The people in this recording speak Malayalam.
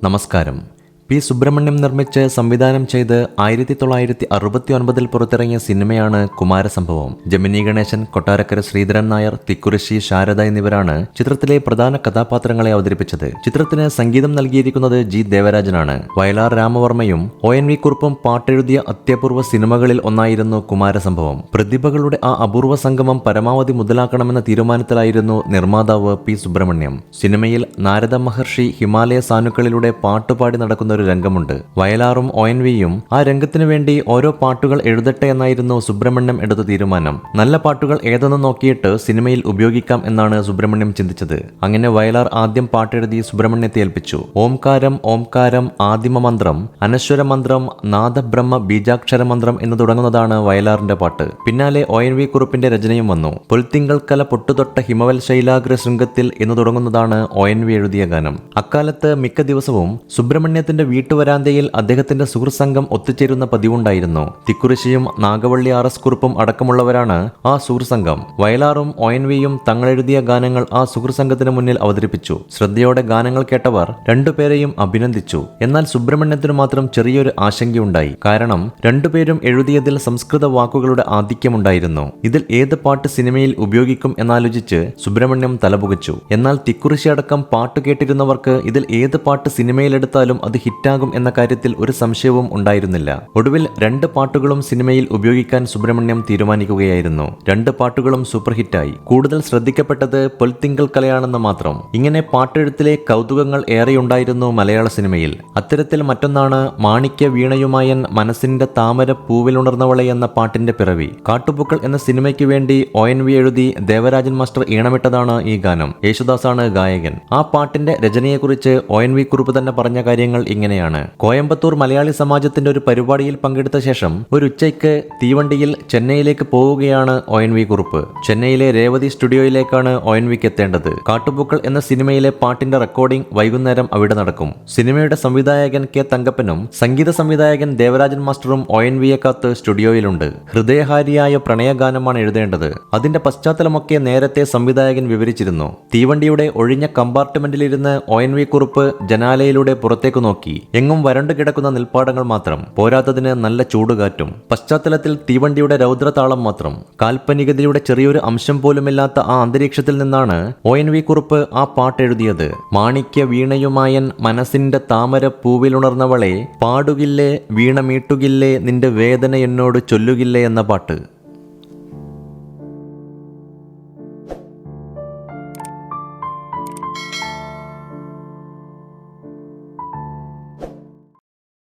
നമസ്കാരം. പി സുബ്രഹ്മണ്യം നിർമ്മിച്ച് സംവിധാനം ചെയ്ത് 1969 പുറത്തിറങ്ങിയ സിനിമയാണ് കുമാരസംഭവം. ജമിനി ഗണേശൻ, കൊട്ടാരക്കര ശ്രീധരൻ നായർ, തിക്കുറിശ്ശി ശാരദ എന്നിവരാണ് ചിത്രത്തിലെ പ്രധാന കഥാപാത്രങ്ങളെ അവതരിപ്പിച്ചത്. ചിത്രത്തിന് സംഗീതം നൽകിയിരിക്കുന്നത് ജി ദേവരാജനാണ്. വയലാർ രാമവർമ്മയും ONV കുറുപ്പും പാട്ടെഴുതിയ അത്യപൂർവ സിനിമകളിൽ ഒന്നായിരുന്നു കുമാരസംഭവം. പ്രതിഭകളുടെ ആ അപൂർവ സംഗമം പരമാവധി മുതലാക്കണമെന്ന തീരുമാനത്തിലായിരുന്നു നിർമ്മാതാവ് പി സുബ്രഹ്മണ്യം. സിനിമയിൽ നാരദ മഹർഷി ഹിമാലയ സാനുക്കളിലൂടെ പാട്ടുപാടി നടക്കുന്ന ഒരു രംഗമുണ്ട്. വയലാറും ONVയും ആ രംഗത്തിനു വേണ്ടി ഓരോ പാട്ടുകൾ എഴുതട്ടെ എന്നായിരുന്നു സുബ്രഹ്മണ്യം എടുത്ത തീരുമാനം. നല്ല പാട്ടുകൾ ഏതെന്ന് നോക്കിയിട്ട് സിനിമയിൽ ഉപയോഗിക്കാം എന്നാണ് സുബ്രഹ്മണ്യം ചിന്തിച്ചത്. അങ്ങനെ വയലാർ ആദ്യം പാട്ടെഴുതി സുബ്രഹ്മണ്യത്തെ ഏൽപ്പിച്ചു. ഓംകാരം ഓംകാരം ആദിമ മന്ത്രം, അനശ്വര മന്ത്രം, നാദബ്രഹ്മ ബീജാക്ഷര മന്ത്രം എന്ന് തുടങ്ങുന്നതാണ് വയലാറിന്റെ പാട്ട്. പിന്നാലെ ONV കുറുപ്പിന്റെ രചനയും വന്നു. പൊൽത്തിങ്കൾക്കല പൊട്ടുതൊട്ട ഹിമവൽ ശൈലാഗ്ര ശൃംഗത്തിൽ എന്ന് തുടങ്ങുന്നതാണ് ONV എഴുതിയ ഗാനം. അക്കാലത്ത് മിക്ക ദിവസവും സുബ്രഹ്മണ്യത്തിന്റെ വീട്ടുവരാന്തയിൽ അദ്ദേഹത്തിന്റെ സുഹൃത്ത് സംഘം ഒത്തുചേരുന്ന പതിവുണ്ടായിരുന്നു. തിക്കുറിശ്ശിയും നാഗവള്ളി RS കുറുപ്പും അടക്കമുള്ളവരാണ് ആ സുഹൃത്ത് സംഘം. വയലാറും ONVയും തങ്ങളെഴുതിയ ഗാനങ്ങൾ ആ സുഹൃത്ത് സംഘത്തിന് മുന്നിൽ അവതരിപ്പിച്ചു. ശ്രദ്ധയോടെ ഗാനങ്ങൾ കേട്ടവർ രണ്ടുപേരെയും അഭിനന്ദിച്ചു. എന്നാൽ സുബ്രഹ്മണ്യത്തിന് മാത്രം ചെറിയൊരു ആശങ്കയുണ്ടായി. കാരണം രണ്ടുപേരും എഴുതിയതിൽ സംസ്കൃത വാക്കുകളുടെ ആധിക്യമുണ്ടായിരുന്നു. ഇതിൽ ഏത് പാട്ട് സിനിമയിൽ ഉപയോഗിക്കും എന്നാലോചിച്ച് സുബ്രഹ്മണ്യം തലപുകച്ചു. എന്നാൽ തിക്കുറിശ്ശി അടക്കം പാട്ട് കേട്ടിരുന്നവർക്ക് ഇതിൽ ഏത് പാട്ട് സിനിമയിലെടുത്താലും അത് ഹിറ്റാകും എന്ന കാര്യത്തിൽ ഒരു സംശയവും ഉണ്ടായിരുന്നില്ല. ഒടുവിൽ 2 പാട്ടുകളും സിനിമയിൽ ഉപയോഗിക്കാൻ സുബ്രഹ്മണ്യം തീരുമാനിക്കുകയായിരുന്നു. 2 പാട്ടുകളും സൂപ്പർ ഹിറ്റായി. കൂടുതൽ ശ്രദ്ധിക്കപ്പെട്ടത് പൊൽത്തിങ്കൽ കലയാണെന്ന് മാത്രം. ഇങ്ങനെ പാട്ടെഴുത്തിലെ കൗതുകങ്ങൾ ഏറെയുണ്ടായിരുന്നു മലയാള സിനിമയിൽ. അത്തരത്തിൽ മറ്റൊന്നാണ് മാണിക്യ വീണയുമായൻ മനസ്സിന്റെ താമര പൂവിലുണർന്നവളെ എന്ന പാട്ടിന്റെ പിറവി. കാട്ടുപൂക്കൾ എന്ന സിനിമയ്ക്ക് വേണ്ടി ONV എഴുതി ദേവരാജൻ മാസ്റ്റർ ഈണമിട്ടതാണ് ഈ ഗാനം. യേശുദാസാണ് ഗായകൻ. ആ പാട്ടിന്റെ രചനയെക്കുറിച്ച് ONV കുറുപ്പ് തന്നെ പറഞ്ഞ കാര്യങ്ങൾ ഇങ്ങനെയാണ്. കോയമ്പത്തൂർ മലയാളി സമാജത്തിന്റെ ഒരു പരിപാടിയിൽ പങ്കെടുത്ത ശേഷം ഒരു ഉച്ചയ്ക്ക് തീവണ്ടിയിൽ ചെന്നൈയിലേക്ക് പോവുകയാണ് ONV കുറുപ്പ്. ചെന്നൈയിലെ രേവതി സ്റ്റുഡിയോയിലേക്കാണ് ONVക്ക് എത്തേണ്ടത്. കാട്ടുപൂക്കൾ എന്ന സിനിമയിലെ പാട്ടിന്റെ റെക്കോർഡിംഗ് വൈകുന്നേരം അവിടെ നടക്കും. സിനിമയുടെ സംവിധായകൻ K തങ്കപ്പനും സംഗീത സംവിധായകൻ ദേവരാജൻ മാസ്റ്ററും ONVയെ കാത്ത് സ്റ്റുഡിയോയിലുണ്ട്. ഹൃദയഹാരിയായ പ്രണയഗാനമാണ് എഴുതേണ്ടത്. അതിന്റെ പശ്ചാത്തലമൊക്കെ നേരത്തെ സംവിധായകൻ വിവരിച്ചിരുന്നു. തീവണ്ടിയുടെ ഒഴിഞ്ഞ കമ്പാർട്ട്മെന്റിലിരുന്ന് ONV കുറുപ്പ് ജനാലയിലൂടെ പുറത്തേക്ക് നോക്കി. എങ്ങും വരണ്ടു കിടക്കുന്ന നെൽപ്പാടങ്ങൾ മാത്രം. പോരാത്തതിന് നല്ല ചൂടുകാറ്റും. പശ്ചാത്തലത്തിൽ തീവണ്ടിയുടെ രൗദ്രതാളം മാത്രം. കാൽപ്പനികതയുടെ ചെറിയൊരു അംശം പോലുമില്ലാത്ത ആ അന്തരീക്ഷത്തിൽ നിന്നാണ് ONV കുറുപ്പ് ആ പാട്ടെഴുതിയത്. മാണിക്യ വീണയുമായൻ മനസ്സിന്റെ താമര പൂവിലുണർന്നവളെ, പാടുകില്ലേ വീണ മീട്ടുകില്ലേ നിന്റെ വേദന എന്നോട് ചൊല്ലുകില്ലേ എന്ന പാട്ട്.